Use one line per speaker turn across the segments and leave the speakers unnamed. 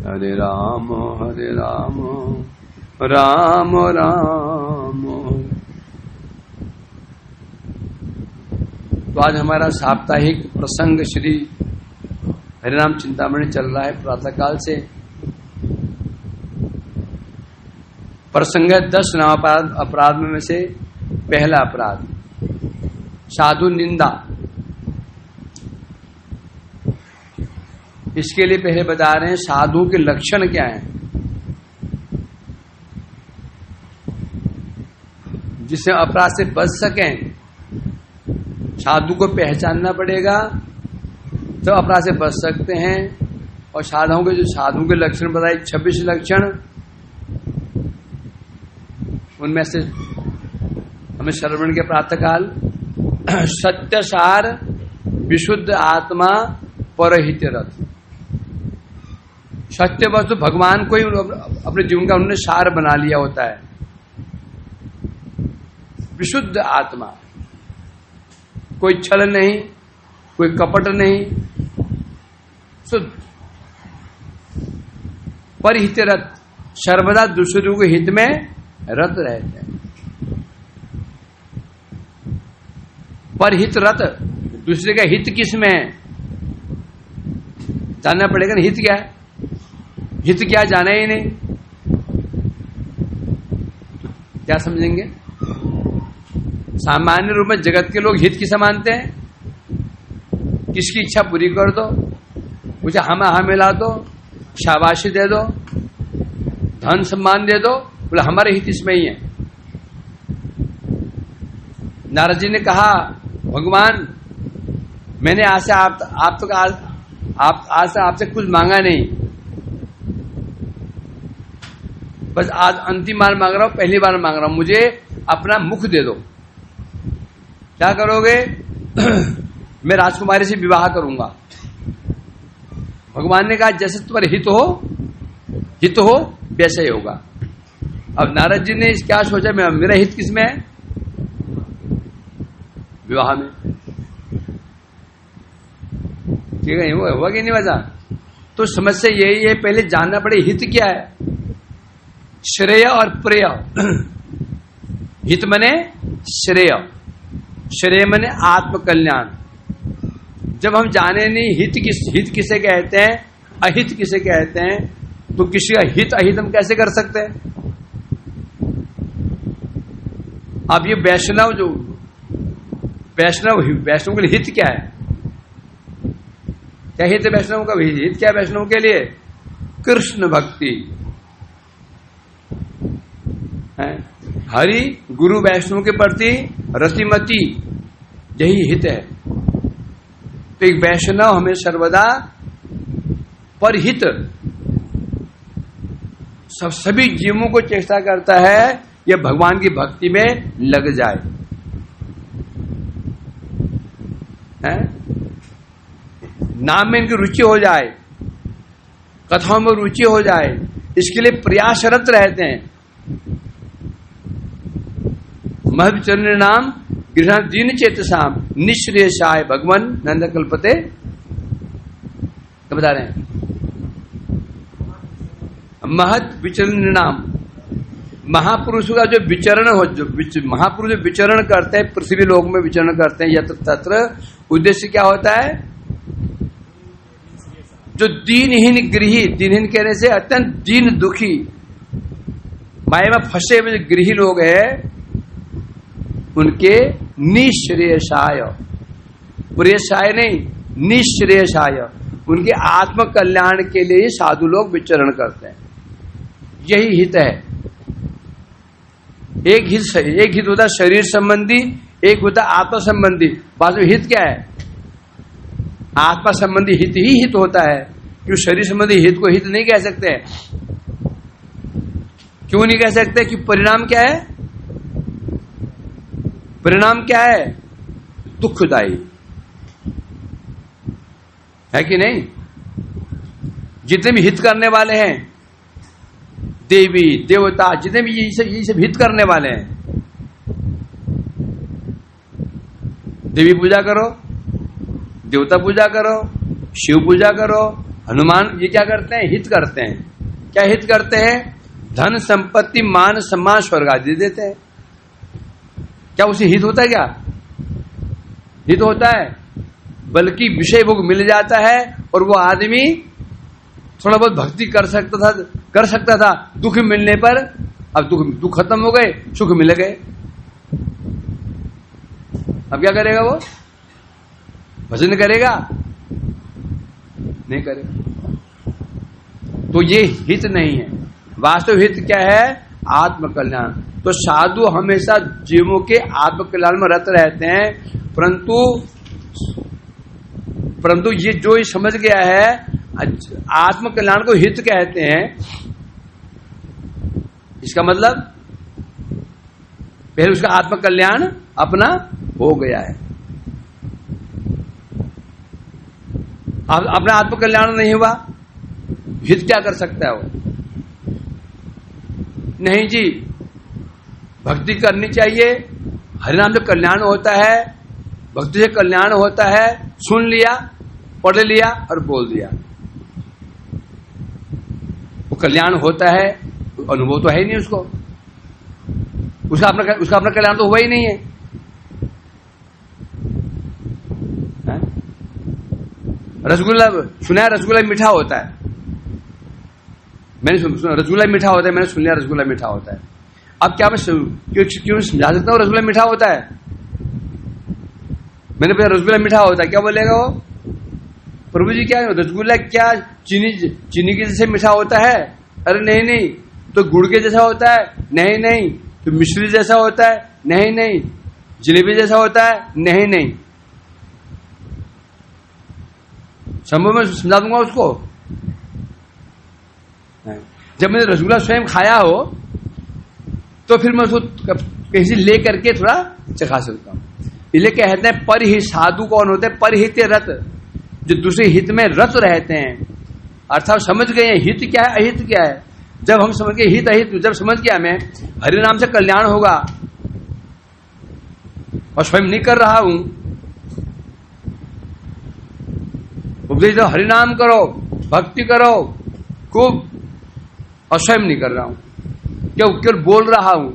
हरे राम राम राम। तो आज हमारा साप्ताहिक प्रसंग श्री हरिनाम चिंतामणि चल रहा है प्रातःकाल से। प्रसंग है 10 अपराध में से पहला अपराध साधु निंदा। इसके लिए पहले बता रहे हैं साधु के लक्षण क्या हैं, जिससे अपराध से बच सकें। साधु को पहचानना पड़ेगा तो अपराध से बच सकते हैं। और साधुओं के जो साधु के लक्षण बताए 26 लक्षण, उनमें से हमें श्रवण के प्रातःकाल सत्य सार, विशुद्ध आत्मा, परहित रथ। सत्य वस्तु भगवान को ही अपने जीवन का उन्होंने सार बना लिया होता है। विशुद्ध आत्मा, कोई छल नहीं, कोई कपट नहीं, शुद्ध। परहित रथ, सर्वदा दूसरों के हित में रत रहते हैं। परहित रथ, दूसरे का हित किस में है जानना पड़ेगा ना। हित क्या है, हित क्या जाना ही नहीं, क्या समझेंगे। सामान्य रूप में जगत के लोग हित किसे मानते हैं, किसकी इच्छा पूरी कर दो, मुझे हम मिला दो, शाबाशी दे दो, धन सम्मान दे दो, बोले हमारे हित इसमें ही है। नारद जी ने कहा भगवान मैंने आज से आज से आपसे कुछ मांगा नहीं, बस आज अंतिम बार मांग रहा हूं, पहली बार मांग रहा हूं, मुझे अपना मुख दे दो। क्या करोगे? मैं राजकुमारी से विवाह करूंगा। भगवान ने कहा जैसे तुम्हारे हित हो वैसे ही होगा। अब नारद जी ने क्या सोचा, मेरा हित किसमें है? विवाह में। ठीक है, हुआ कि नहीं वजह? तो समस्या यही है, पहले जानना पड़े हित क्या है। श्रेय और प्रेय। हित मने श्रेय, श्रेय मने आत्मकल्याण। जब हम जाने नहीं हित किसे कहते हैं, अहित किसे कहते हैं, तो किसी का हित अहित हम कैसे कर सकते हैं। अब ये वैष्णव के लिए हित क्या है? क्या हित है वैष्णव का? हित क्या है वैष्णव के लिए? कृष्ण भक्ति है। हरि गुरु वैष्णव के प्रति रतिमति, यही हित है। तो एक वैष्णव हमें सर्वदा परहित सभी जीवों को चेष्टा करता है यह भगवान की भक्ति में लग जाए। है? नाम में इनकी रुचि हो जाए, कथाओं में रुचि हो जाए, इसके लिए प्रयासरत रहते हैं। महविचरण नाम गृह दीन चेतसाम निश्रेयसाय भगवान नंद कल्पते। क्या बता रहे हैं? महत विचरण नाम, महापुरुषों का जो विचरण हो, महापुरुष जो विचरण करते हैं, पृथ्वी लोक में विचरण करते हैं, यत्र तत्र, उद्देश्य क्या होता है? जो दीनहीन गृही, दीनहीन कहने से अत्यंत दीन दुखी, माया में फंसे हुए जो गृही लोग हैं, उनके निश्रेयसाय, प्रेयसाय नहीं, निश्रेयसाय, उनके आत्म कल्याण के लिए साधु लोग विचरण करते हैं। यही हित है। एक हित होता है शरीर संबंधी, एक होता है आत्मा संबंधी। बाद में हित क्या है? आत्मा संबंधी हित ही हित होता है। क्यों शरीर संबंधी हित को हित नहीं कह सकते? क्यों नहीं कह सकते? कि परिणाम क्या है? परिणाम क्या है? दुखदायी है कि नहीं? जितने भी हित करने वाले हैं, देवी देवता, जितने भी ये सब हित करने वाले हैं, देवी पूजा करो, देवता पूजा करो, शिव पूजा करो, हनुमान ये क्या करते हैं? हित करते हैं। क्या हित करते हैं? धन संपत्ति मान सम्मान स्वर्ग आदि देते हैं। क्या उसे हित होता है? क्या हित होता है? बल्कि विषय भोग मिल जाता है और वो आदमी थोड़ा बहुत भक्ति कर सकता था। दुख मिलने पर अब दुख खत्म हो गए, सुख मिल गए, अब क्या करेगा? वो भजन करेगा? नहीं करेगा। तो ये हित नहीं है। वास्तव हित क्या है? आत्मकल्याण। तो साधु हमेशा जीवों के आत्मकल्याण में रत रहते हैं, परंतु ये जो ये समझ गया है आत्मकल्याण को हित कहते हैं, इसका मतलब पहले उसका आत्मकल्याण अपना हो गया है। अपना आत्मकल्याण नहीं हुआ, हित क्या कर सकता है वो? नहीं जी, भक्ति करनी चाहिए, हरिनाम से कल्याण होता है, भक्ति से कल्याण होता है। सुन लिया, पढ़ लिया और बोल दिया, वो कल्याण होता है, अनुभव तो है ही नहीं उसको, उसका अपना कल्याण तो हुआ ही नहीं है। रसगुल्ला सुना है, रसगुल्ला मीठा होता है, मैंने सुना रसगुल्ला मीठा होता है, मैंने सुन लिया रसगुल्ला मीठा होता है। अब क्या मैं क्यों समझा सकता हूँ रसगुल्ला मीठा होता है? मैंने पूछा रसगुल्ला मीठा होता है, क्या बोलेगा वो? प्रभु जी क्या रसगुल्ला क्या चीनी के जैसे मीठा होता है? अरे नहीं नहीं। तो गुड़ के जैसा होता है? नहीं नहीं। तो मिश्री जैसा होता है? नहीं नहीं। जलेबी जैसा होता है? नहीं नहीं। संभव में समझा दूंगा उसको। जब मैंने रसगुल्ला स्वयं खाया हो तो फिर मैं उसको कहीं से ले करके थोड़ा चखा सकता हूं। इसलिए कहते हैं परिहित, साधु कौन होते हैं? परिहित रत, जो दूसरे हित में रत रहते हैं, अर्थात समझ गए हित क्या है अहित क्या है। जब हम समझ गए हित अहित, जब समझ गया मैं हरिनाम से कल्याण होगा और स्वयं नहीं कर रहा हूं, उपदेश दो हरिनाम करो, भक्ति करो खूब, और स्वयं नहीं कर रहा हूं, क्यों केवल बोल रहा हूं,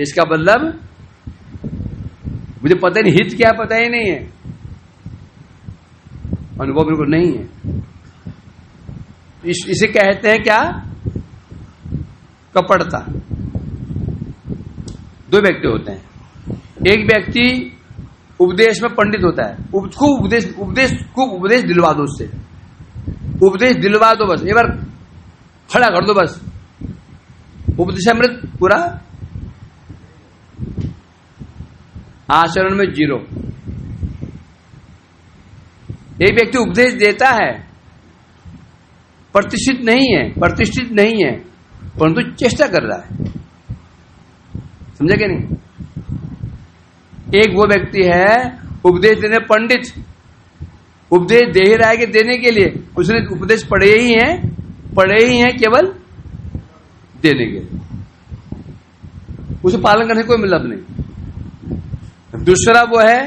इसका मतलब मुझे पता ही नहीं हित क्या है, पता ही नहीं है, अनुभव बिल्कुल नहीं है। इसे कहते हैं क्या? कपटता। दो व्यक्ति होते हैं, एक व्यक्ति उपदेश में पंडित होता है, खूब उपदेश दिलवा दो, उससे उपदेश दिलवा दो, बस एक बार खड़ा कर दो, बस उपदेशामृत पूरा, आचरण में जीरो। एक व्यक्ति उपदेश देता है, प्रतिष्ठित नहीं है, परंतु चेष्टा कर रहा है, समझे क्या नहीं? एक वो व्यक्ति है उपदेश देने पंडित, उपदेश दे ही रहा है कि देने के लिए, उसने उपदेश पढ़े ही हैं केवल देने के लिए, उसे पालन करने कोई मतलब नहीं। दूसरा वो है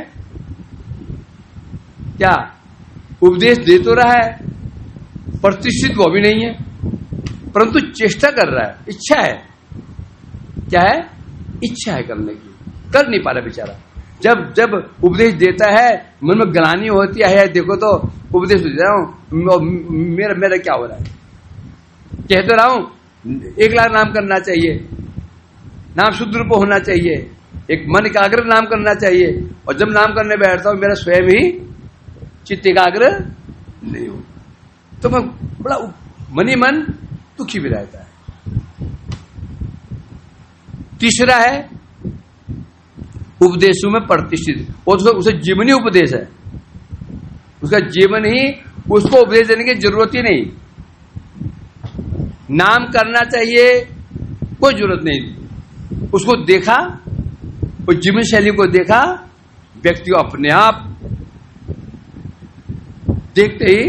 क्या? उपदेश दे तो रहा है, प्रतिष्ठित वो भी नहीं है, परंतु चेष्टा कर रहा है, इच्छा है, क्या है? इच्छा है करने की, कर नहीं पा रहा बेचारा। जब उपदेश देता है मन में ग्लानि होती है, देखो तो उपदेश दे रहा हूं, मेरा क्या हो रहा है, कह तो रहा हूं 1 लाख नाम करना चाहिए, नाम शुद्ध रूप होना चाहिए, एक मन एकाग्र नाम करना चाहिए, और जब नाम करने बैठता हूं मेरा स्वयं ही चित्त एकाग्र नहीं हो, तो मैं बड़ा मन ही मन दुखी भी रहता है। तीसरा है उपदेशों में प्रतिष्ठित, उसे जीवनी उपदेश है, उसका जीवन ही, उसको उपदेश देने की जरूरत ही नहीं, नाम करना चाहिए कोई जरूरत नहीं, उसको देखा, उस जीवन शैली को देखा, व्यक्ति को अपने आप देखते ही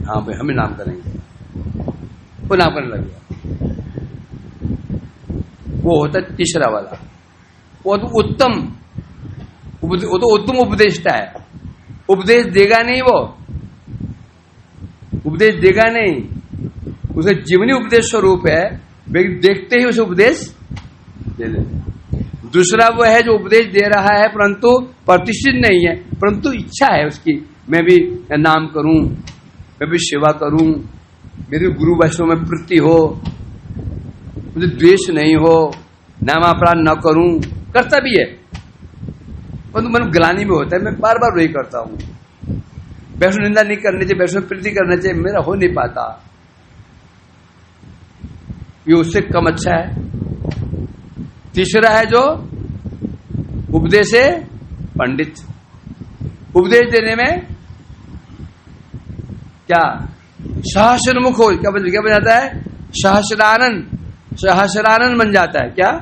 हाँ भाई हमें नाम करेंगे, वो नाम करने लग गया। वो होता है तीसरा वाला, वो तो उत्तम उपदेष्टा है, उपदेश देगा नहीं, वो उपदेश देगा नहीं, उसे जीवनी उपदेश स्वरूप है, व्यक्ति देखते ही उसे उपदेश दे दे। दूसरा वो है जो उपदेश दे रहा है परंतु प्रतिष्ठित नहीं है, परंतु इच्छा है उसकी, मैं भी नाम करूं, मैं भी सेवा करूं, मेरे गुरु वैष्णव में प्रीति हो, मुझे द्वेष नहीं हो, नामापराध न करूं, करता भी है परंतु मन ग्लानि में होता है, मैं बार बार वही करता हूं। वैष्णव निंदा नहीं करनी चाहिए, वैष्णव प्रीति करना चाहिए, मेरा हो नहीं पाता, ये उससे कम अच्छा है। तीसरा है जो उपदेश है पंडित, उपदेश देने में क्या सहस्रमुख हो, क्या बन जाता है, सहस्रानन, सहस्रानन बन जाता है। क्या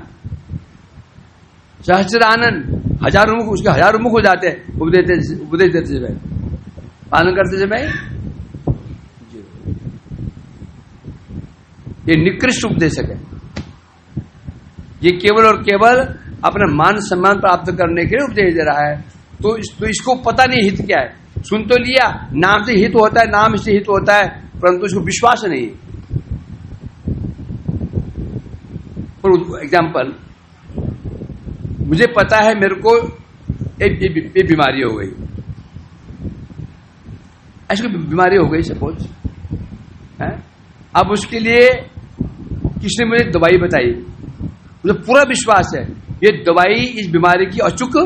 सहस्रानन, हजारों मुख, उसके हजारों मुख हो जाते हैं उपदेश देते समय, पालन करते समय। ये निकृष्ट उपदेशक है, ये केवल और केवल अपना मान सम्मान प्राप्त करने के लिए उपदेश दे रहा है। तो इसको पता नहीं हित क्या है, सुन तो लिया, नाम से हित होता है, नाम से हित होता है, परंतु इसको विश्वास नहीं। फॉर एग्जाम्पल, मुझे पता है मेरे को एक बीमारी हो गई, ऐसी बीमारी हो गई सपोज है, अब उसके लिए किसने मुझे दवाई बताई, मुझे पूरा विश्वास है ये दवाई इस बीमारी की अचूक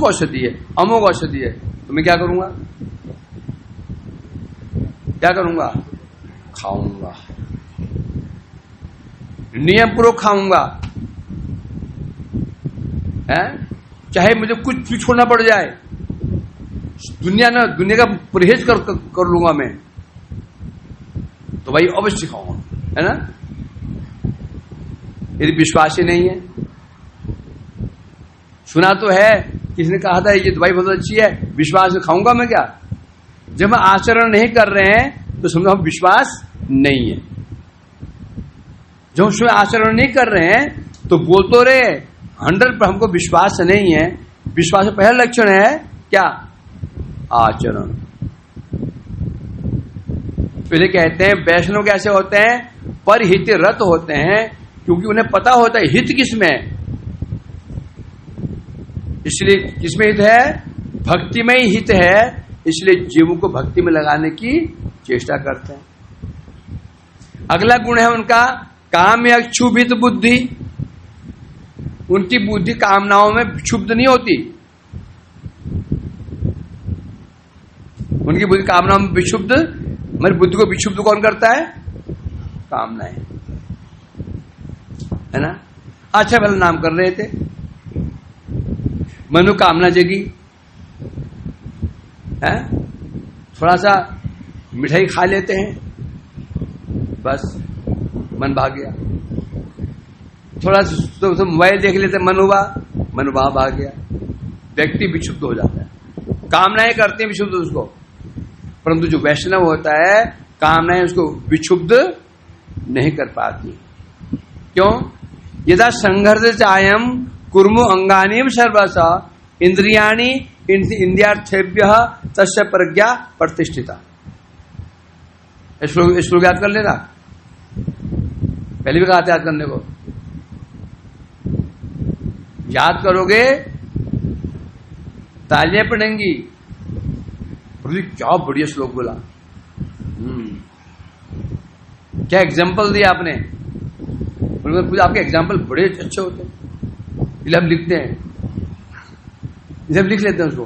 औषधि है, अमोघ औषधि है, तो मैं क्या करूंगा, खाऊंगा, नियम पूर्वक खाऊंगा, है, चाहे मुझे कुछ भी छोड़ना पड़ जाए, दुनिया का परहेज कर लूंगा मैं, तो भाई अवश्य खाऊंगा, है ना। यदि विश्वास ही नहीं है, सुना तो है किसने कहा था ये दवाई बहुत अच्छी है, विश्वास खाऊंगा मैं क्या, जब हम आचरण नहीं कर रहे हैं तो समझो हम विश्वास नहीं है। जब उसमें आचरण नहीं कर रहे हैं तो बोल तो रहे 100 पर हमको विश्वास नहीं है। विश्वास का पहला लक्षण है क्या, आचरण। पहले कहते हैं वैष्णव कैसे होते हैं, परहित रत होते हैं, क्योंकि उन्हें पता होता है हित किसमें है, इसलिए किसमें हित है, भक्ति में ही हित है, इसलिए जीवों को भक्ति में लगाने की चेष्टा करते हैं। अगला गुण है उनका काम या क्षुभित बुद्धि, उनकी बुद्धि कामनाओं में क्षुब्ध नहीं होती, उनकी बुद्धि कामनाओं में विक्षुब्ध, मेरी बुद्धि को विक्षुब्ध कौन करता है, कामनाएं, है ना। अच्छा भला नाम कर रहे थे, मनोकामना जगी है, थोड़ा सा मिठाई खा लेते हैं, बस मन भाग गया, थोड़ा तो मोबाइल देख लेते, मन वहां भाग गया, व्यक्ति विक्षुब्ध हो जाता है। कामनाएं करते हैं विक्षुब्ध उसको, परंतु जो वैष्णव होता है कामनाएं उसको विक्षुब्ध नहीं कर पाती। क्यों, यदा संघर्ष चायम कुर्मो अंगानीम सर्वस इंद्रियाणी इंद्रियार्थेभ्य तस्य प्रज्ञा प्रतिष्ठिता। श्लोक याद कर लेना, पहले भी कहा था याद करने को, याद करोगे तालियां पड़ेंगी। क्या बढ़िया श्लोक बोला, क्या एग्जाम्पल दिया आपने, आपके एग्जाम्पल बड़े अच्छे होते हैं, इसलिए हम लिखते हैं, इसे हम लिख लेते हैं उसको।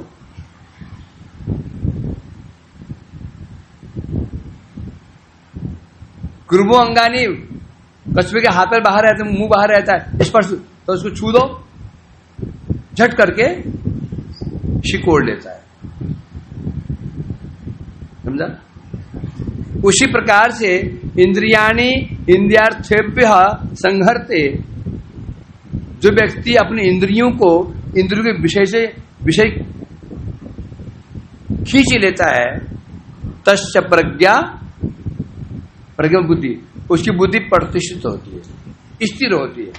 कुर्बो अंगानी, कछुए के हाथ पर बाहर रहते हैं, मुंह बाहर रहता है, स्पर्श तो उसको छू दो, झट करके शिकोड़ लेता है, समझा। उसी प्रकार से इंद्रियाणी इंद्रियार्थेभ्य संहरते, जो व्यक्ति अपनी इंद्रियों के विषय खींच लेता है, तस्य प्रज्ञा बुद्धि, उसकी बुद्धि प्रतिष्ठित होती है, स्थिर होती है?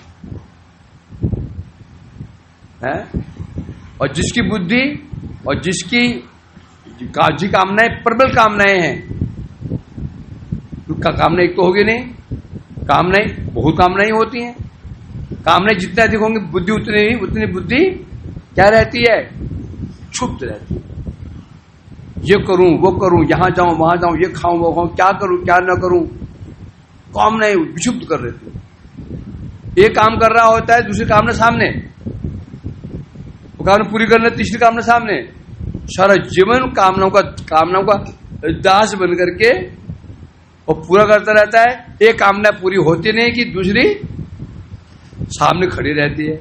और जिसकी बुद्धि और जिसकी कामनाएं प्रबल कामनाएं हैं, कामना एक तो होगी नहीं, कामनाएं बहुत कामनाएं होती हैं। कामनाएं जितने अधिक होंगी बुद्धि उतनी बुद्धि क्या रहती है, क्षुब्ध रहती है। ये करूं वो करूं, यहां जाऊं वहां जाऊं, ये खाऊं वो खाऊं, क्या करूं क्या ना करूं, कामनाएं विक्षुब्ध कर रहती है। एक काम कर रहा होता है, दूसरी कामना सामने, वो कामना पूरी करना, तीसरी कामना सामने, सारा जीवन कामनाओं का दास बन करके और पूरा करता रहता है। एक कामना पूरी होती नहीं कि दूसरी सामने खड़ी रहती है।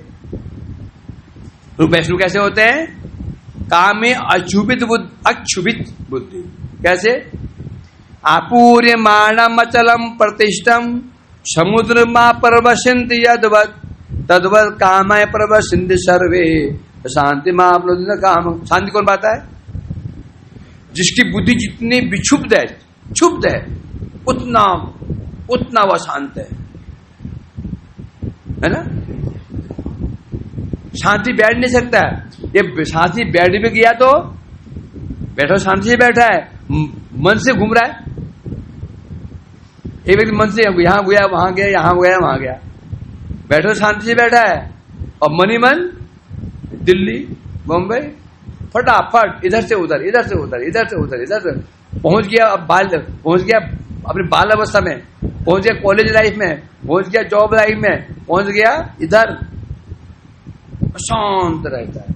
तो वैष्णव कैसे होते हैं, काम में अक्षुभित बुद्धि। कैसे, आपूर्य माणम अचलम प्रतिष्ठम समुद्र मा परवशंत यदवत तद्वत कामाय परवशंत सर्वे शांति मां काम। शांति कौन पाता है, जिसकी बुद्धि जितनी विक्षुब्ध है उतना वह शांत है ना। शांति बैठ नहीं सकता है, ये शांति बैठ भी गया तो बैठो शांति से बैठा है, मन से घूम रहा है। एक व्यक्ति मन से यहां गया वहां गया, यहां गया वहां गया, बैठो शांति से बैठा है, और मन ही मन दिल्ली मुंबई फटाफट इधर से उधर इधर से उधर इधर से उधर इधर से पहुंच गया। अब पहुंच गया अपनी बाल अवस्था में, पहुंच गया कॉलेज लाइफ में, पहुंच गया जॉब लाइफ में, पहुंच गया इधर, शांत रहता है।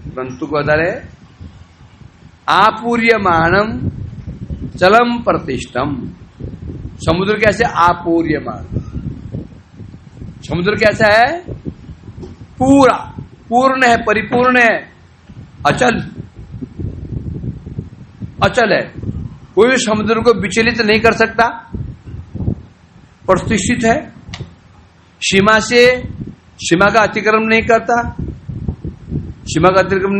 परंतु को है आपूर्यमाणम चलम प्रतिष्ठम। समुद्र कैसे, आपूर्यमान, समुद्र कैसा है, पूरा पूर्ण है, परिपूर्ण है, अचल है, कोई समुद्र को विचलित नहीं कर सकता, प्रतिष्ठित है, सीमा का अतिक्रमण नहीं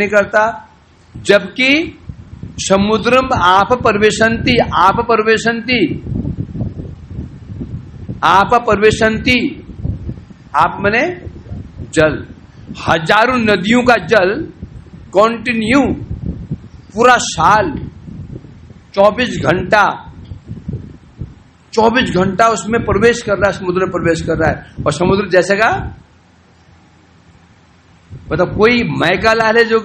करता, जबकि समुद्रम आप परवेशंती, आप मने जल, हजारों नदियों का जल कंटिन्यू पूरा साल 24 घंटा उसमें प्रवेश कर रहा है, समुद्र में प्रवेश कर रहा है। और समुद्र जैसे का मतलब कोई मैका लाल है जो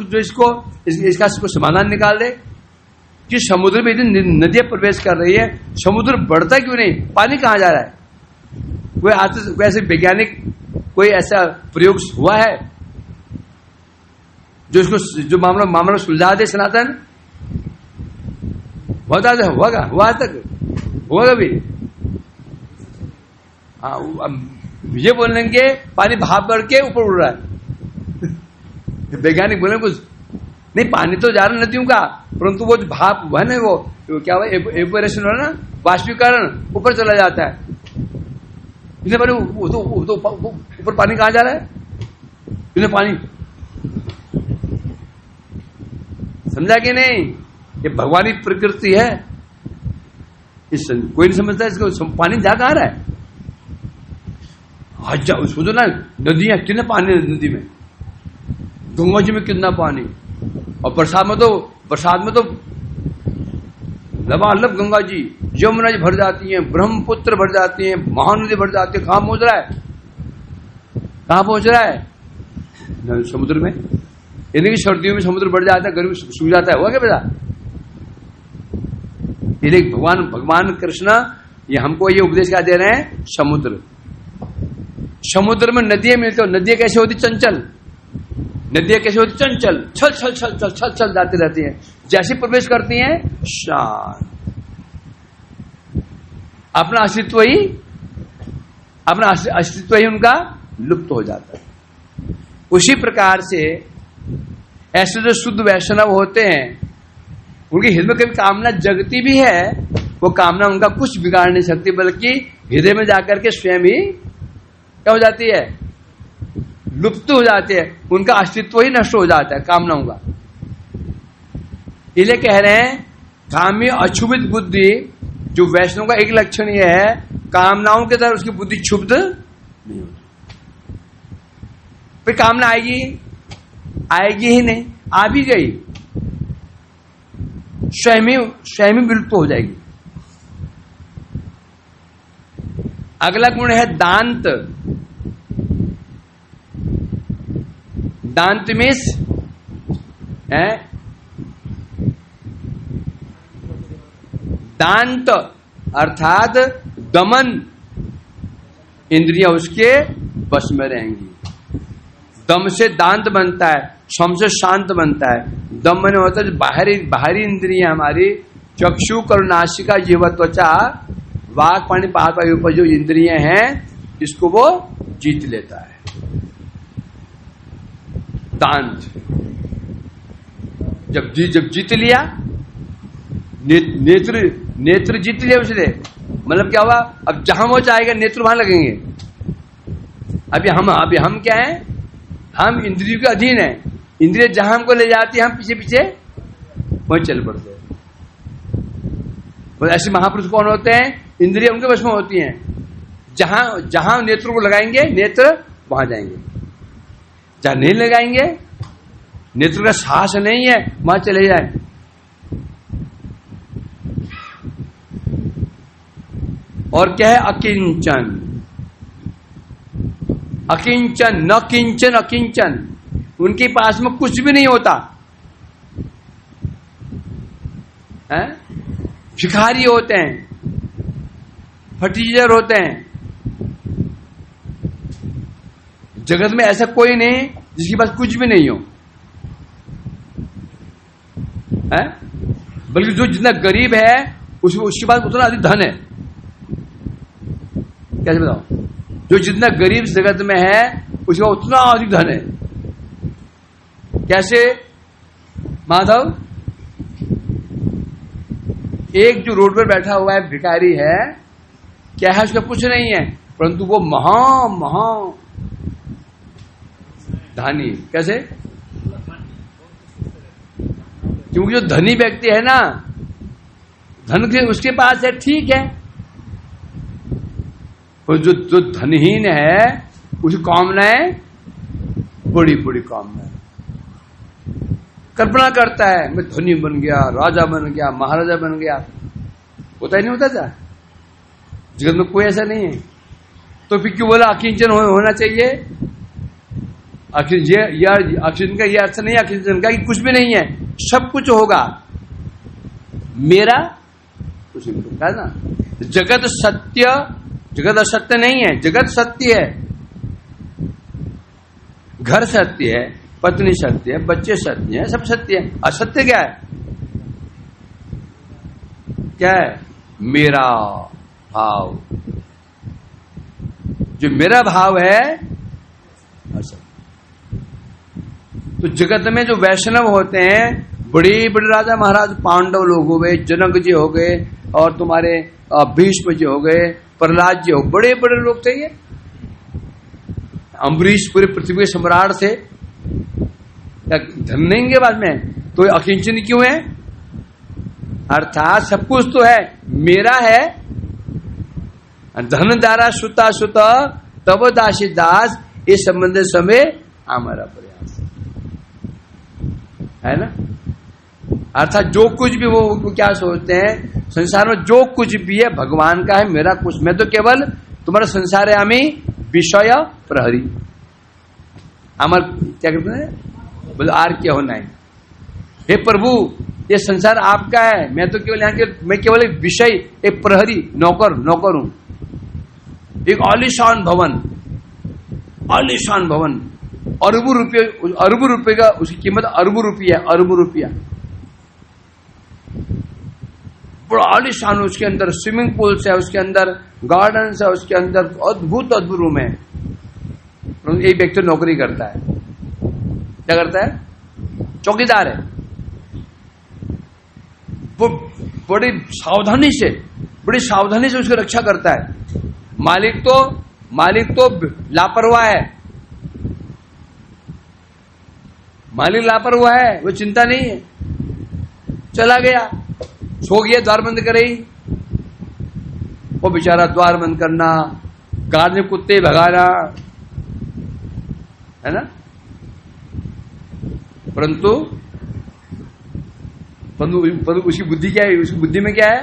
इसका समाधान निकाल दे कि समुद्र में इतनी नदियां प्रवेश कर रही है, समुद्र बढ़ता क्यों नहीं, पानी कहां जा रहा है। कोई ऐसे वैज्ञानिक कोई ऐसा प्रयोग हुआ है जो मामला सुलझा दे सनातन, हुआ तक होगा भी। ये बोलेंगे पानी भाप बढ़ के ऊपर उड़ रहा है, वैज्ञानिक बोले कुछ नहीं, पानी तो जा रहा है नदियों का, परंतु वो जो भाप है ना, वो क्या हुआ, एवपोरेशन हो ना, वाष्पीकरण, ऊपर चला जाता है। इसने बोले ऊपर पानी कहां जा रहा है, इन्हें पानी समझा कि नहीं, ये भगवानी प्रकृति है, इस कोई नहीं समझता इसको, पानी जा कहां रहा है। हजार सोचो ना, नदियां कितना पानी है नदी में, गंगा जी में कितना पानी, और बरसात में तो लबालब गंगा जी, यमुना जी भर जाती हैं, ब्रह्मपुत्र भर जाती हैं, महानदी भर जाती है। कहां पहुंच रहा है, समुद्र में। यानी कि सर्दियों में समुद्र बढ़ जाता है, गर्मी सूख जाता है, हुआ क्या बेटा। ये भगवान कृष्ण ये हमको ये उपदेश क्या दे रहे हैं, समुद्र में नदियां मिलती हो, नदियां कैसे होती, चंचल, छल जाती रहती हैं, जैसे प्रवेश करती हैं शांत, अपना अस्तित्व ही उनका लुप्त हो जाता है। उसी प्रकार से ऐसे जो शुद्ध वैष्णव होते हैं, उनके हृदय में कभी कामना जगती भी है, वो कामना उनका कुछ बिगाड़ नहीं सकती, बल्कि हृदय में जाकर के स्वयं ही क्या हो जाती है, लुप्त हो जाती है, उनका अस्तित्व ही नष्ट हो जाता है कामनाओं का। इसलिए कह रहे हैं कामी अक्षुभित बुद्धि, जो वैष्णव का एक लक्षण यह है, कामनाओं के तरफ उसकी बुद्धि क्षुब्ध नहीं होती। फिर कामना आएगी ही नहीं, आ भी गई स्वयं ही विलुप्त हो जाएगी। अगला गुण है दांत। दांत मीन्स है दांत अर्थात दमन, इंद्रियां उसके बस में रहेंगी। दम से दांत बनता है, शम से शांत बनता है। दम मैंने होता है बाहरी इंद्रियां हमारी चक्षु, कर्ण, नासिका, जीवा, त्वचा, वाक, पानी, पाद, वायु पर जो इंद्रियां हैं इसको वो जीत लेता है। दांत जब जीत लिया, नेत्र जीत लिया उसने, मतलब क्या हुआ, अब जहां वो चाहेगा नेत्र वहां लगेंगे। अभी हम क्या है, हम इंद्रियों के अधीन है। इंद्रिय जहां हमको ले जाती है हम पीछे पीछे वहीं चल पड़ते हैं। ऐसे महापुरुष कौन होते हैं, इंद्रिय उनके वश में होती हैं। जहां नेत्र को लगाएंगे नेत्र वहां जाएंगे, जहां नहीं लगाएंगे, नेत्र का साहस नहीं है, वहां चले जाए। और क्या है, अकिंचन। अकिंचन, न किंचन अकिंचन, उनके पास में कुछ भी नहीं होता है? भिखारी होते हैं, फटीचर होते हैं। जगत में ऐसा कोई नहीं जिसके पास कुछ भी नहीं हो है? बल्कि जो जितना गरीब है उसके पास उतना अधिक धन है। कैसे बताओ, जो जितना गरीब जगत में है उसका उतना अधिक धन है। कैसे माधव, एक जो रोड पर बैठा हुआ है भिखारी है, क्या है, उसका कुछ नहीं है, परंतु वो महा धनी। कैसे, क्योंकि जो धनी व्यक्ति है ना, धन के उसके पास है, ठीक है, और जो धनहीन है उसकी कामनाएं बड़ी बड़ी कामनाएं, कल्पना करता है मैं धनी बन गया, राजा बन गया, महाराजा बन गया। होता ही नहीं होता था, जगत में कोई ऐसा नहीं है। तो फिर क्यों बोला अकिंचन होना चाहिए? अकिंचन का ये अर्थ नहीं, अकिंचन का कि कुछ भी नहीं है, सब कुछ होगा, मेरा कुछ नहीं होगा ना। जगत सत्य, जगत असत्य नहीं है, जगत सत्य है। घर सत्य है, पत्नी सत्य है, बच्चे सत्य है, सब सत्य है। असत्य क्या है? क्या है? मेरा भाव। जो मेरा भाव है असत्य। तो जगत में जो वैष्णव होते हैं, बड़े बड़े राजा महाराज, पांडव लोग हो गए, जनक जी हो गए, और तुम्हारे भीष्म जी हो गए, प्रहलाद जी हो, बड़े बड़े लोग थे ये। अम्बरीश पूरे पृथ्वी के सम्राट थे, धन नहीं के बाद में, तो अकिंचन क्यों है? अर्थात सब कुछ तो है, मेरा है। धन दारा सुता सुत तब दासी दास, ये संबंध समय हमारा प्रयास है ना। अर्थात जो कुछ भी वो क्या सोचते हैं, संसार में जो कुछ भी है भगवान का है, मेरा कुछ, मैं तो केवल तुम्हारा संसार है, आमी विषय प्रहरी। अमर क्या कहते हैं, बोले आर क्या होना है, हे प्रभु ये संसार आपका है, मैं तो केवल यहाँ के, मैं केवल एक विषय, एक प्रहरी, नौकर हूं। एक आलिशान भवन, अरबों रुपये का, उसकी कीमत अरबों रुपया है, अरबों रुपया, बड़ा आलिशान, उसके अंदर स्विमिंग पूल्स है, उसके अंदर गार्डन है, उसके अंदर अद्भुत रूम है। एक व्यक्ति नौकरी करता है, क्या करता है? चौकीदार है। वो बड़ी सावधानी से उसकी रक्षा करता है। मालिक तो लापरवाह है, मालिक लापरवाह है, वो चिंता नहीं है, चला गया, सो गया, द्वार बंद करे ही, वो बेचारा द्वार बंद करना, गार्ड में कुत्ते भगाना, है ना। परंतु उसकी बुद्धि क्या है? उसकी बुद्धि में क्या है?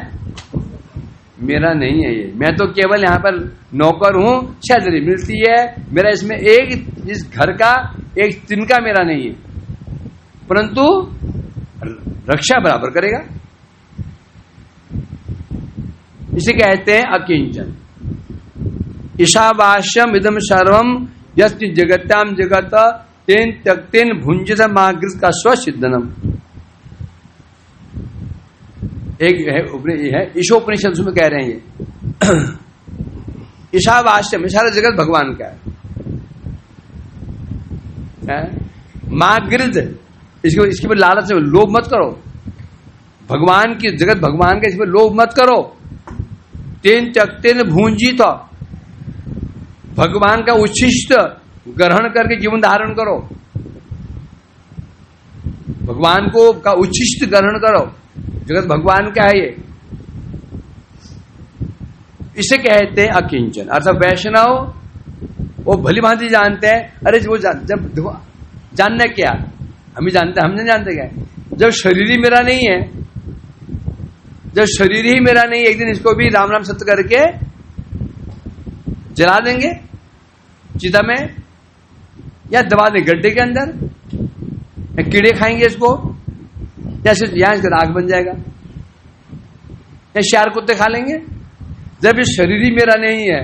मेरा नहीं है ये, मैं तो केवल यहाँ पर नौकर हूं, सैलरी मिलती है, मेरा इसमें एक इस घर का एक तिनका मेरा नहीं है, परंतु रक्षा बराबर करेगा। इसे कहते हैं अकिंचन। ईशावास्यम इदम सर्वम यस्ति जगत्याम जगत तेन त्यक्तेन भुंजित मागृत का स्वसिद्धनम। एक है ईशोपनिषद में कह रहे हैं ये ईशावास्यम, सारा जगत भगवान का है। मागृत, इसके पर लालच में लोभ मत करो, भगवान की जगत भगवान का, इस पर लोभ मत करो। तेन त्यक्तेन भुंजित, भगवान का उच्छिष्ट ग्रहण करके जीवन धारण करो, भगवान को का उच्छिष्ट ग्रहण करो, जगत भगवान का है ये। इसे कहते हैं अकिंचन। अर्थात वैष्णव वो भली भांति जानते हैं, अरे वो जब जानना क्या, हम ही जानते, हम नहीं जानते क्या, जब शरीर ही मेरा नहीं है, जब शरीर ही मेरा नहीं, एक दिन इसको भी राम राम सत्य करके जला देंगे चिता में, या दबा दें गड्ढे के अंदर, या कीड़े खाएंगे इसको, या यहां इसका राख बन जाएगा, या शार कुत्ते खा लेंगे। जब ये शरीर ही मेरा नहीं है,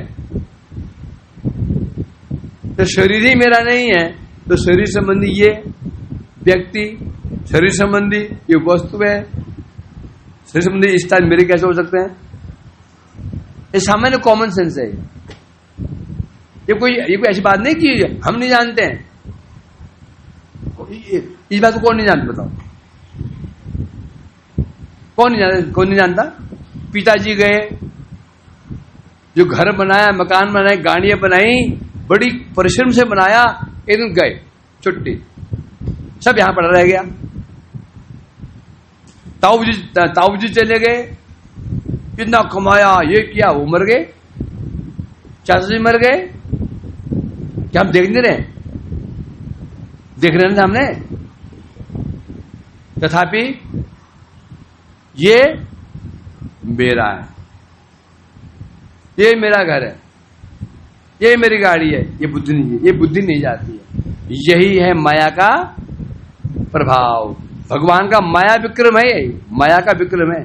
तो शरीर ही मेरा नहीं है, तो शरीर संबंधी ये व्यक्ति, शरीर संबंधी ये वस्तु है, शरीर संबंधी इस तरह मेरे कैसे हो सकते हैं? ये सामान्य कॉमन सेंस है। ये कोई ऐसी बात नहीं कि हम नहीं जानते हैं। इस बात को कौन नहीं जानता बताओ? कौन नहीं जानता? पिताजी गए, जो घर बनाया, मकान बनाए, गाड़ियां बनाई, बड़ी परिश्रम से बनाया, एक दिन गए छुट्टी, सब यहां पड़ा रह गया। ताऊ जी चले गए, कितना कमाया, ये किया, वो मर गए, चाचा जी मर गए। क्या हम देख नहीं रहे? देख रहे हैं सामने। तथापि ये मेरा है, ये मेरा घर है, ये मेरी गाड़ी है, ये बुद्धि नहीं है, ये बुद्धि नहीं जाती है। यही है माया का प्रभाव। भगवान का माया विक्रम है, यही माया का विक्रम है।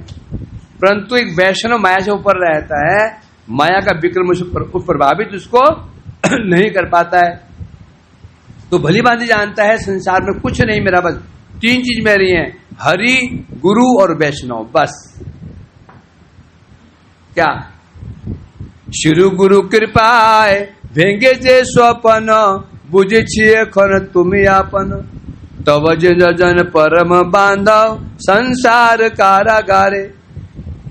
परंतु एक वैष्णव माया से ऊपर रहता है, माया का विक्रम उस प्रभावित उसको नहीं कर पाता है। तो भली भांति जानता है संसार में कुछ नहीं मेरा, बस तीन चीज मेरी हैं, हरि, गुरु और वैष्णव, बस। क्या? श्री गुरु कृपाए भेंगे जे स्वपन, बुझे छिए खन तुम्हें आपन, तब जन परम बांधव संसार कारागारे।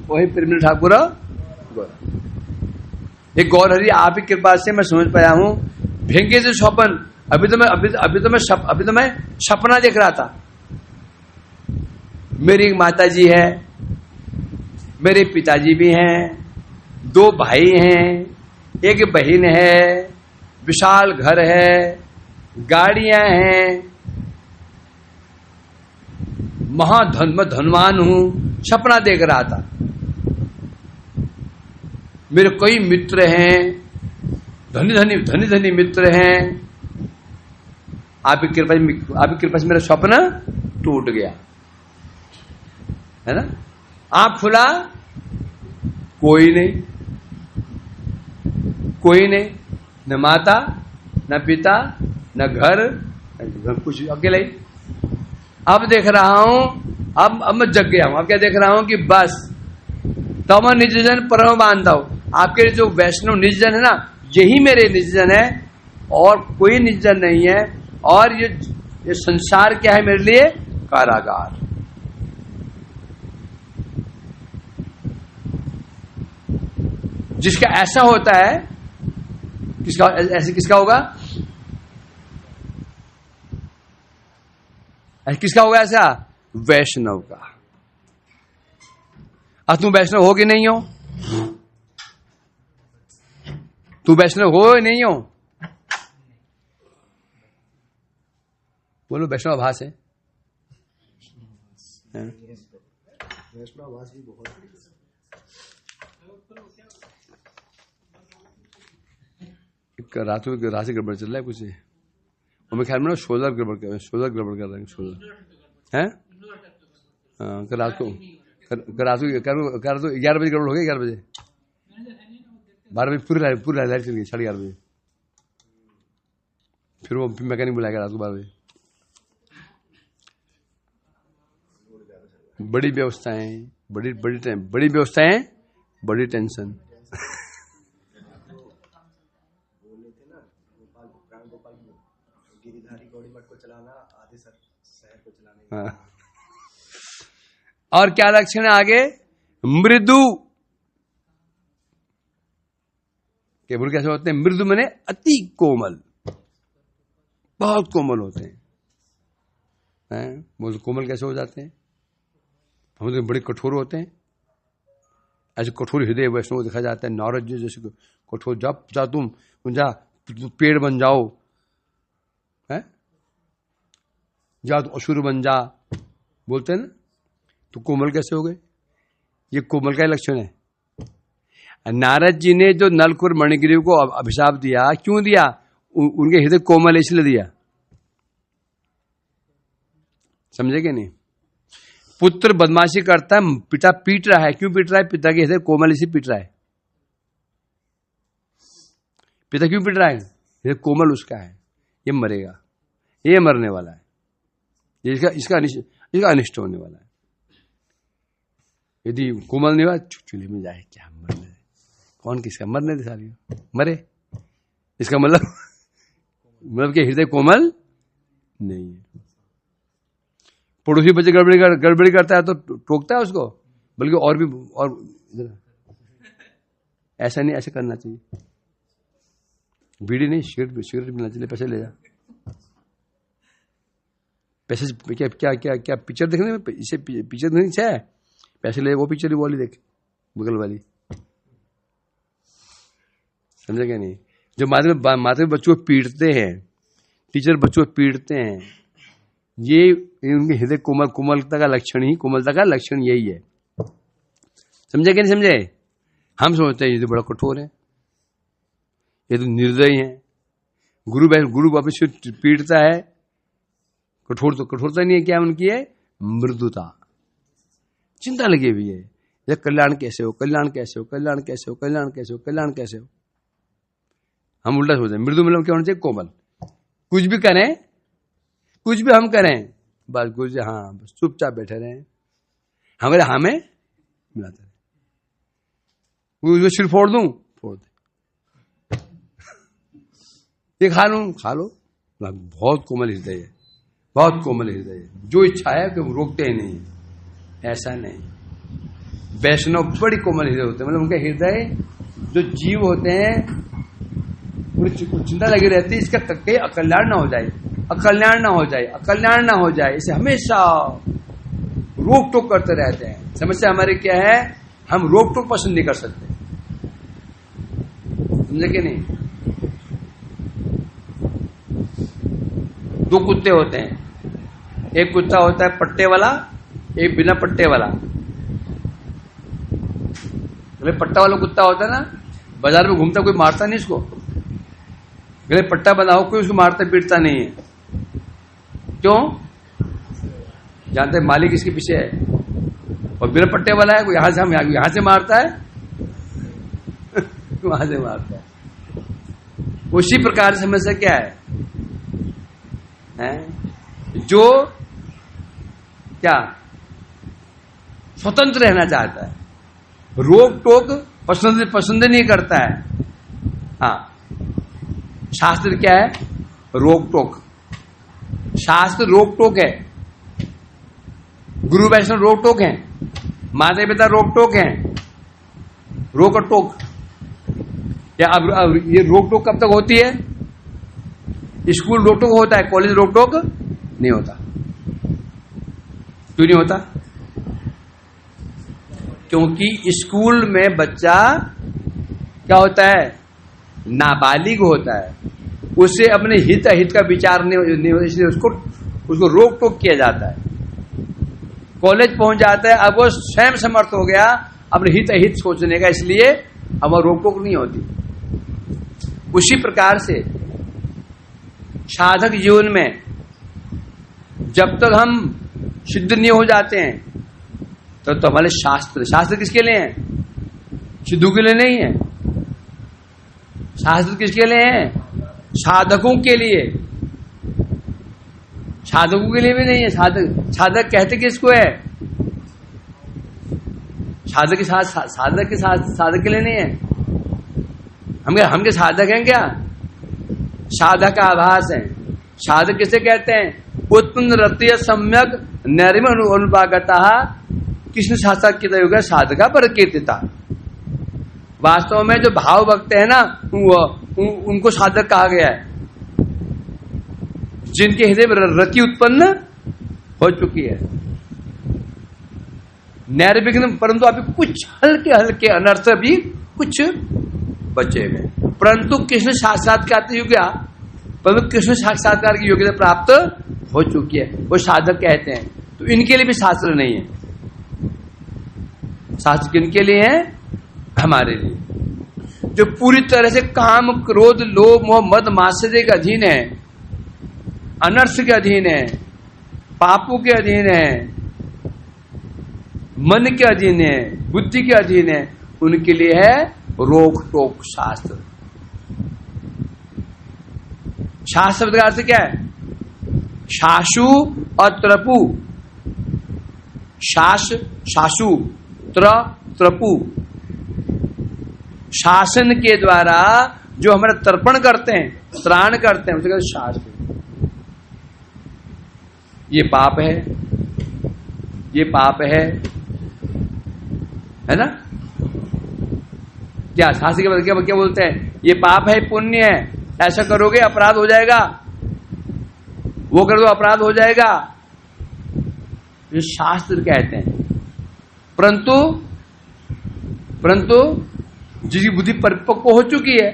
वही प्रेम ठाकुर एक गौर हरि आप ही कृपा से मैं समझ पाया हूं। भेंगे जो स्वपन, अभी तो मैं सपना देख रहा था। मेरी एक माता जी है, मेरे पिताजी भी हैं, दो भाई हैं, एक बहन है, विशाल घर है, गाड़ियां हैं, धनवान हूं, सपना देख रहा था। मेरे कई मित्र हैं, धनी धनी मित्र हैं। आपकी कृपा से मेरा स्वप्न टूट गया, है ना? आंख खुला, कोई नहीं, न माता, न पिता, न घर, कुछ, अकेला ही। अब देख रहा हूं, अब मैं जग गया हूं। अब क्या देख रहा हूं कि बस तम निजजन परम बांधव, आपके जो वैष्णव निजजन है ना, यही मेरे निजजन है, और कोई निजजन नहीं है। और ये संसार क्या है मेरे लिए? कारागार। जिसका ऐसा होता है, किसका होगा? किसका होगा ऐसा? वैष्णव का। अब तुम वैष्णव हो कि नहीं हो? तू वैष्णव हो या नहीं हो? बोलो, वैष्णव आभास है? वैष्णव आभास भी बहुत रातों राशि गड़बड़ चल रहा है कुछ, और मैं ख्याल में शोल्डर गड़बड़ कर रहे हैं, शोल्डर हैं। रात को 11 बजे गड़बड़ हो गया, 11 बजे 12 बजे पूरी लाइट चल गई, 11:30 बजे। फिर वो मैकेनिक बुलाएगा रात को 12 बजे। बड़ी व्यवस्थाएं, बड़ी व्यवस्थाएं, बड़ी टेंशन। हाँ। और क्या लक्षण है आगे? मृदु। केवल कैसे होते हैं? मृदु माने अति कोमल, बहुत कोमल होते हैं। वो कोमल कैसे हो जाते हैं? हम तो बड़े कठोर होते हैं। ऐसे कठोर हृदय वैष्णव देखा जाता है, नारद जी जैसे कठोर। जा तुम जा पेड़ बन जाओ, है जा तो असुर बन जा, बोलते हैं ना। तो कोमल कैसे हो गए? ये कोमल का लक्षण है। नारद जी ने जो नलकुर मणिग्रीव को अभिशाप दिया, क्यों दिया? उनके हृदय कोमल इसलिए दिया, समझे कि नहीं? पुत्र बदमाशी करता है, पिता पीट रहा है, क्यों पीट रहा है? पिता के हृदय कोमल इसी पीट रहा है। पिता क्यों पीट रहा है? हृदय कोमल उसका है, ये मरेगा, ये मरने वाला है, इसका अनिष्ट होने वाला है। यदि कोमल नहीं हुआ, चूल्हे में जाए, क्या मरने दे, कौन किसका मरने दे, सारी मरे। इसका मतलब कि हृदय कोमल नहीं है। पड़ोसी बच्चे गड़बड़ी करता है तो टोकता है उसको, बल्कि और ऐसा नहीं, ऐसे करना चाहिए। बीड़ी नहीं, सिगरेट पीना चाहिए। पैसे ले जा, पैसे क्या पिक्चर देखने में, इसे पिक्चर देखने इच्छा है, पैसे ले, वो पिक्चर ही वाली देख, बगल वाली, समझे क्या नहीं? जो माता बच्चों को पीटते हैं, टीचर बच्चों को पीटते हैं, ये उनके हृदय कोमलता का लक्षण ही, कोमलता का लक्षण यही है। समझे क्या नहीं समझे? हम समझते हैं ये तो बड़ा कठोर है, ये तो निर्दयी है। गुरु वापस से पीटता है, कठोरता नहीं है, क्या उनकी है? मृदुता। चिंता लगी हुई है, ये कल्याण कैसे हो, कल्याण कैसे हो, कल्याण कैसे हो, कल्याण कैसे हो, कल्याण कैसे हो। हम उल्टा सोचते हैं। मृदु मतलब क्या होना चाहिए? कोमल। कुछ भी करें, कुछ भी हम करें, बस कुछ, हाँ बस चुपचाप बैठे रहे, हमारे हमें मिलाते रहे। सिर फोड़ दूं, फोड़ दे, ये खा लो। बहुत कोमल हृदय है, बहुत कोमल हृदय है। जो इच्छा है कि रोकते ही नहीं, ऐसा नहीं। वैष्णव बड़ी कोमल हृदय होते हैं, मतलब उनके हृदय जो जीव होते हैं, उन्हें चिंता लगी रहती है इसका कहीं अकल्याण ना हो जाए, अकल्याण ना हो जाए, अकल्याण ना हो जाए। इसे हमेशा रोक टोक करते रहते हैं। समस्या हमारी क्या है? हम रोक टोक पसंद नहीं कर सकते, समझे कि नहीं? दो कुत्ते होते हैं, एक कुत्ता होता है पट्टे वाला, एक बिना पट्टे वाला। पट्टा वाला कुत्ता होता है ना, बाजार में घूमता, कोई मारता नहीं इसको। गले पट्टा बनाओ, कोई उसको मारता पीटता नहीं है। क्यों? जानते मालिक इसके पीछे है। और बिना पट्टे वाला है, यहां से हम यहां से मारता है वहां से मारता है। उसी प्रकार से समस्या क्या है? जो क्या स्वतंत्र रहना चाहता है, रोक टोक पसंद नहीं करता है। हाँ, शास्त्र क्या है? रोक टोक। शास्त्र रोक टोक है, गुरु वैष्णव रोक टोक है, माता पिता रोक टोक है। रोक और टोक, या अब ये रोक टोक कब तक होती है? स्कूल रोक टोक होता है, कॉलेज रोक टोक नहीं होता। क्यों नहीं होता? क्योंकि स्कूल में बच्चा क्या होता है? नाबालिग होता है, उससे अपने हित अहित का विचार नहीं होता, इसलिए उसको रोक टोक किया जाता है। कॉलेज पहुंच जाता है, अब वो स्वयं समर्थ हो गया, अपने हित अहित सोचने का, इसलिए अब रोक टोक नहीं होती। उसी प्रकार से साधक जीवन में जब तक हम सिद्ध नहीं हो जाते हैं तो हमारे शास्त्र किसके लिए हैं? सिद्धू के लिए नहीं है। शास्त्र किसके लिए है? साधकों के लिए। साधकों के लिए भी नहीं है। साधक कहते किसको है? साधक के लिए नहीं है। हम के साधक हैं क्या? साधक का आभास है। साधक किसे कहते हैं? उत्पन्न रत्य सम्यक नैरिम अनुपागता कृष्ण शास्त्र की युग साधका पर कीर्तिता। वास्तव में जो भाव भक्त है ना, उनको साधक कहा गया है, जिनके हृदय में रति उत्पन्न हो चुकी है। नैर्विघ्न, परंतु अभी कुछ हल्के हल्के अनर्थ भी कुछ बचे हुए, परंतु कृष्ण साक्षात्कार योग्य, परंतु कृष्ण साक्षात्कार की योग्यता प्राप्त हो चुकी है, वो साधक कहते हैं। तो इनके लिए भी शास्त्र नहीं है। शास्त्र किनके लिए है? हमारे लिए, जो पूरी तरह से काम क्रोध लोभ मोह मद मात्सर्य के अधीन है, अनर्थ के अधीन है, पापों के अधीन है, मन के अधीन है, बुद्धि के अधीन है, उनके लिए है रोक टोक शास्त्र। शास्त्र शब्द का अर्थ क्या है? शासु और त्रपु। शासु त्रपु, शासन के द्वारा जो हमारा तर्पण करते हैं, त्राण करते हैं, उसे कहते शास्त्र। ये पाप है, ये पाप है ना? क्या शास्त्र के बाद क्या बोलते हैं? ये पाप है, पुण्य है, ऐसा करोगे अपराध हो जाएगा, वो कर दो अपराध हो जाएगा, ये शास्त्र कहते हैं। परंतु जिसकी बुद्धि परिपक्व हो चुकी है,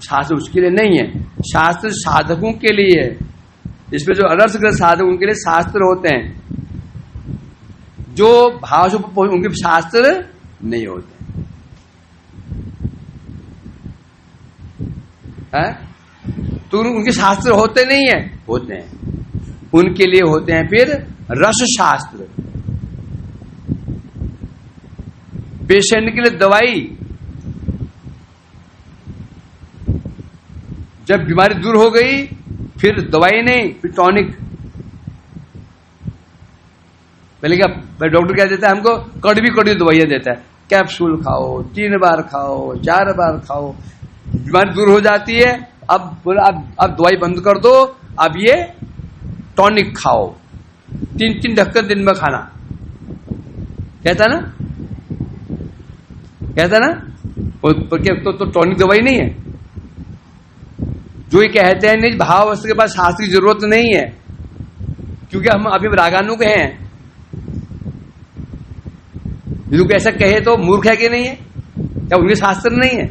शास्त्र उसके लिए नहीं है। शास्त्र साधकों के लिए है। इसमें जो अनर्थग्रस्त साधक, उनके लिए शास्त्र होते हैं। जो भाव से उनके शास्त्र नहीं होते हैं, तो उनके शास्त्र होते नहीं है, होते हैं। उनके लिए होते हैं फिर रस शास्त्र। पेशेंट के लिए दवाई, जब बीमारी दूर हो गई फिर दवाई नहीं, फिर टॉनिक। पहले क्या डॉक्टर क्या देता है हमको? कड़वी दवाइयां देता है। कैप्सूल खाओ, 3 बार खाओ, 4 बार खाओ, बीमारी दूर हो जाती है। अब बोला अब दवाई बंद कर दो, अब ये टॉनिक खाओ, 3 ढक्कन दिन में खाना, कहता ना? तो टॉनिक दवाई नहीं है। जो ये कहते हैं नहीं भाव वस्तु के पास शास्त्र की जरूरत नहीं है, क्योंकि हम अभी रागानुग हैं। लोग ऐसा कहे तो मूर्ख है कि नहीं है? क्या उनके शास्त्र नहीं है?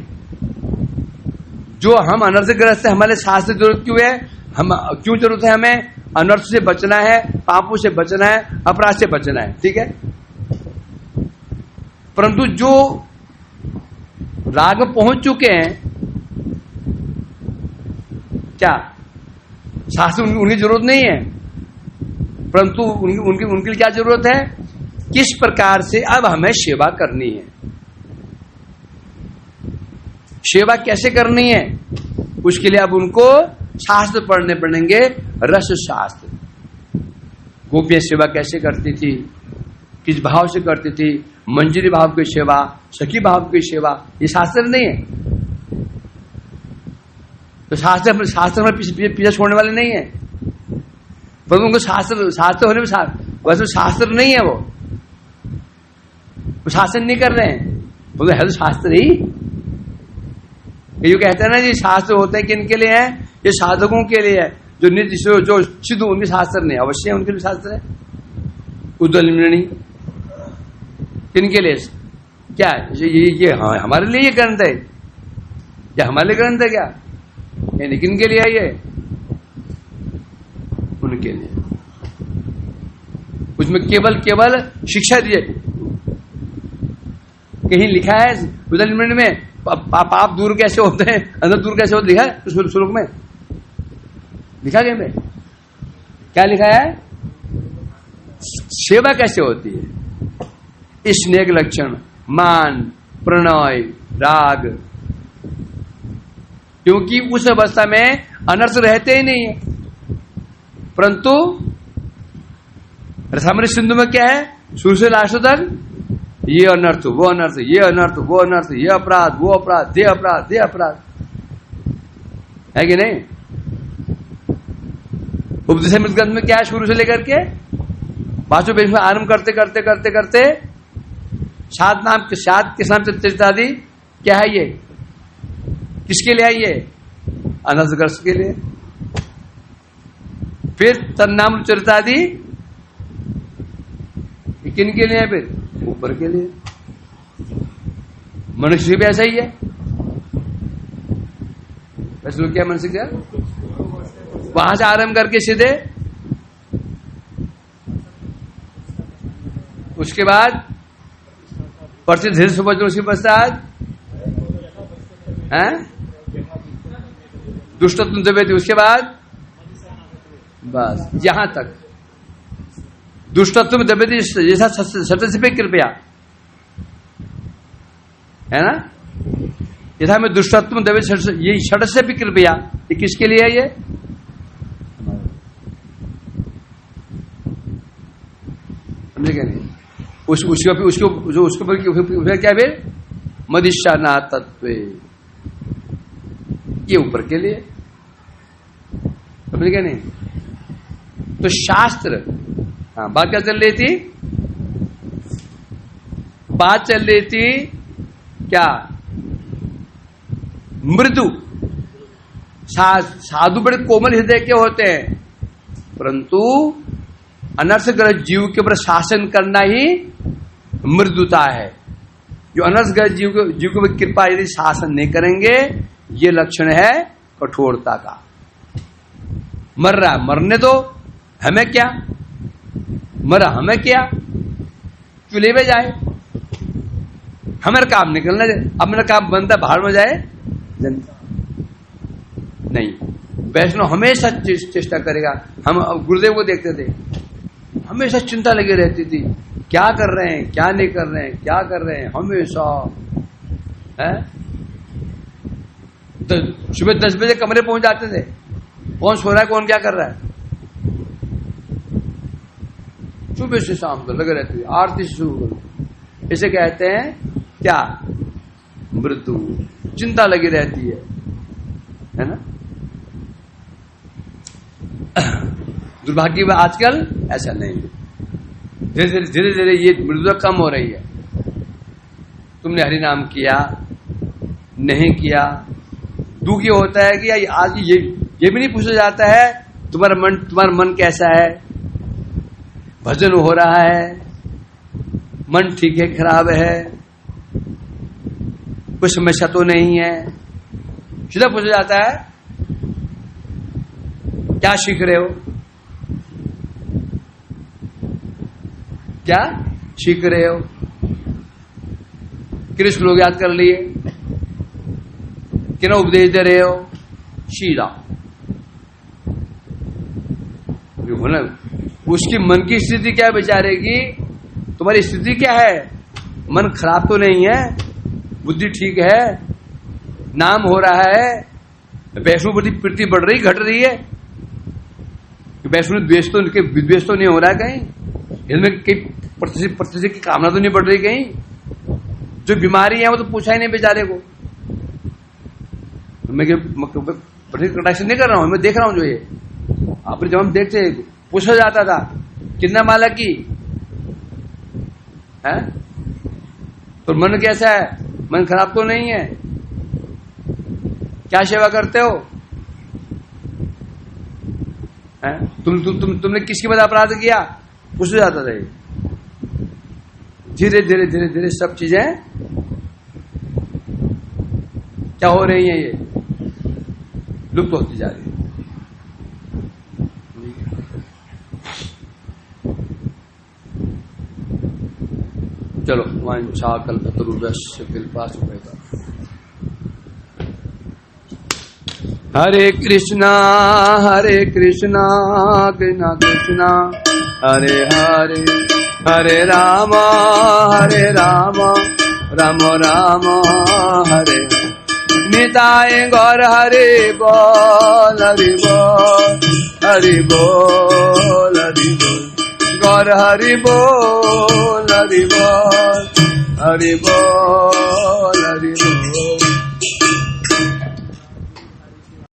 जो हम अनर्थग्रस्त है, हमारे शास्त्र की जरूरत क्यों है? हम क्यों जरूरत है? हमें अनर्थ से बचना है, पापों से बचना है, अपराध से बचना है, ठीक है। परंतु जो राग में पहुंच चुके हैं, क्या शास्त्र उनकी जरूरत नहीं है, परंतु उनके लिए क्या जरूरत है? किस प्रकार से अब हमें सेवा करनी है, सेवा कैसे करनी है, उसके लिए अब उनको शास्त्र पढ़ने पड़ेंगे। रस शास्त्र। गोपियां सेवा कैसे करती थी, किस भाव से करती थी, मंजरी भाव की सेवा, सखी भाव की सेवा, ये शास्त्र नहीं है। तो शास्त्र में पीछे छोड़ने वाले नहीं है, पर उनको शास्त्र होने में वैसे शास्त्र नहीं है, वो शासन नहीं कर रहे हैं, बोले है तो शास्त्र ही। ये कहते हैं ना जी शास्त्र होते हैं किन के लिए है? ये साधकों के लिए है, जो नित्य जो सिद्ध, उनके शास्त्र नहीं। अवश्य उनके लिए शास्त्र है। उद्दलमणि किन के लिए? क्या ये हमारे लिए ये ग्रंथ है? क्या हमारे लिए ग्रंथ है क्या? ये किन के लिए है? ये उनके लिए। उसमें केवल शिक्षा दिए, कहीं लिखा है उदलमंड में पाप दूर कैसे होते हैं, अंदर दूर कैसे होते, लिखा है उस श्लोक में? लिखा गया में क्या लिखा है? सेवा कैसे होती है? स्नेह लक्षण, मान, प्रणय, राग, क्योंकि उस अवस्था में अनर्थ रहते ही नहीं है। परंतु रसामृत सिंधु में क्या है? शुरू से लास्ट तक ये अनर्थ, वो अनर्थ, ये अनर्थ, वो अनर्थ, ये अपराध, वो अपराध, दे अपराध, दे अपराध, है कि नहीं? उपदेशामृत ग्रंथ में क्या है? शुरू से लेकर के वाचो वेश में आरंभ करते करते करते करते सात किस नाम से चरितादि क्या है? ये किसके लिए है? ये अनर्थग्रस्त के लिए। फिर तन्नाम चरितादि किन के लिए है? फिर ऊपर के लिए। मनुष्य भी ऐसा ही है। वैसे लोग क्या मनुष्य क्या वहां से आरंभ करके सीधे उसके बाद प्रसिद्ध धीरे समझ लो। उसके पश्चात दुष्टत्व दबेती, उसके बाद बस यहां तक दुष्टत्व में दबेती जैसा सत्य पे कृपया है ना, यथा में दुष्टत्व में दबे ये षट से भी कृपया, ये किसके लिए है? ये समझे क्या नहीं? उसके क्या फिर मदिशाना तत्व, ये ऊपर के लिए, समझे क्या नहीं? तो शास्त्र, हाँ बात क्या चल रही थी? बात चल रही थी क्या? मृदु साधु बड़े कोमल हृदय के होते हैं, परंतु अनर्थग्रस्त जीव के ऊपर शासन करना ही मृदुता है। जो अनर्थग्रस्त जीव के ऊपर कृपा यदि शासन नहीं करेंगे, ये लक्षण है कठोरता का। मर रहा, मरने दो, हमें क्या? मरा हमें क्या? चूल्हे में जाए, हमारा काम निकलना जाए, अब मेरा काम बनता बाहर में जाए जनता नहीं। वैष्णव हमेशा चेष्टा करेगा। हम गुरुदेव को देखते थे, हमेशा चिंता लगी रहती थी, क्या कर रहे हैं, क्या नहीं कर रहे हैं, क्या कर रहे हैं, हमेशा है। सुबह 10 बजे कमरे पहुंच जाते थे, कौन सो रहा है, कौन क्या कर रहा है, सुबह से शाम तक लगे रहते थे, आरती से शुरू करो। इसे कहते हैं क्या? मृत्यु। चिंता लगी रहती है ना। दुर्भाग्य में आजकल ऐसा नहीं है। धीरे धीरे ये मृदुता कम हो रही है। तुमने हरि नाम किया, नहीं किया, दुख ये होता है कि आज ये भी नहीं पूछा जाता है तुम्हारा मन कैसा है, भजन हो रहा है, मन ठीक है खराब है, कोई समस्या तो नहीं है। सीधा पूछा जाता है क्या सीख रहे हो, क्या सीख रहे हो, कितने श्लोक याद कर लिए, कितना उपदेश दे रहे हो, सीधा होना। उसकी मन की स्थिति क्या बेचारेगी, तुम्हारी स्थिति क्या है, मन खराब तो नहीं है, बुद्धि ठीक है, नाम हो रहा है, वैष्णव प्रति प्रीति बढ़ रही घट रही है, वैष्णव द्वेष तो नहीं हो रहा है कहीं, इनमें कई प्रतिशत की कामना तो नहीं बढ़ रही कहीं। जो बीमारी है वो तो पूछा ही नहीं बेचारे को। मैं कटाक्ष नहीं कर रहा हूं, मैं देख रहा हूं। जो ये आपने जब हम देखते पूछा जाता था कितना माला की है, तो मन कैसा है, मन खराब तो नहीं है, क्या सेवा करते हो, है? तुमने किसकी मदद अपराध किया, पूछा जाता था। धीरे धीरे धीरे धीरे सब चीजें क्या हो रही हैं, ये लुप्त होती जा रही है। चलो वांछा कल्पतरुभ्यश्च कृपा सुमेता। हरे कृष्णा कृष्णा कृष्णा हरे हरे, हरे राम राम राम हरे। निताय गौर हरे बोल हरि बोल, हरि बोल हरि बोल, गौर हरि बोल हरि बोल, हरि बोल।